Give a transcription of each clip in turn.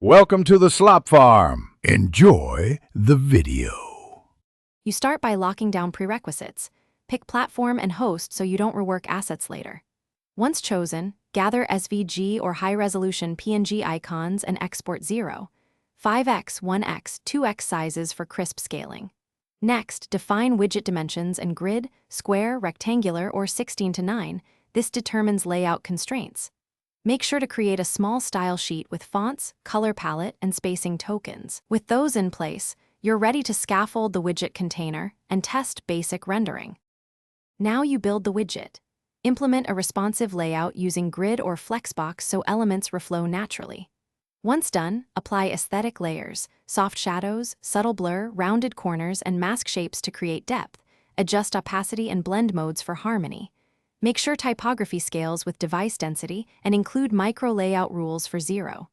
Welcome to the Slop Farm. Enjoy the video. You start by locking down prerequisites. Pick platform and host so you don't rework assets later. Once chosen, gather SVG or high-resolution PNG icons and export 0, 5x, 1x, 2x sizes for crisp scaling. Next, define widget dimensions and grid, square, rectangular, or 16:9. This determines layout constraints. Make sure to create a small style sheet with fonts, color palette, and spacing tokens. With those in place, you're ready to scaffold the widget container and test basic rendering. Now you build the widget. Implement a responsive layout using grid or flexbox so elements reflow naturally. Once done, apply aesthetic layers, soft shadows, subtle blur, rounded corners, and mask shapes to create depth. Adjust opacity and blend modes for harmony. Make sure typography scales with device density and include micro layout rules for 0,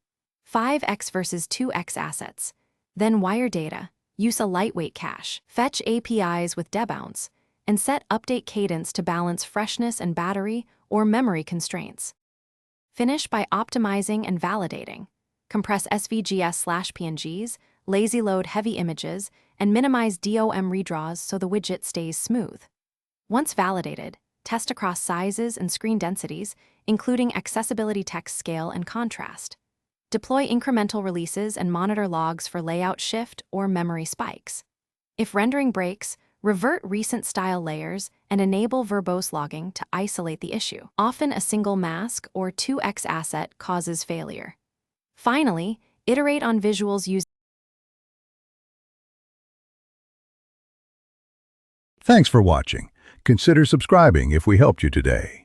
5x versus 2x assets. Then wire data. Use a lightweight cache. Fetch APIs with debounce, and set update cadence to balance freshness and battery or memory constraints. Finish by optimizing and validating. Compress SVGs/PNGs, lazy load heavy images, and minimize DOM redraws so the widget stays smooth. Once validated, test across sizes and screen densities, including accessibility text scale and contrast. Deploy incremental releases and monitor logs for layout shift or memory spikes. If rendering breaks, revert recent style layers and enable verbose logging to isolate the issue. Often a single mask or 2x asset causes failure. Finally, iterate on visuals using. Thanks for watching. Consider subscribing if we helped you today.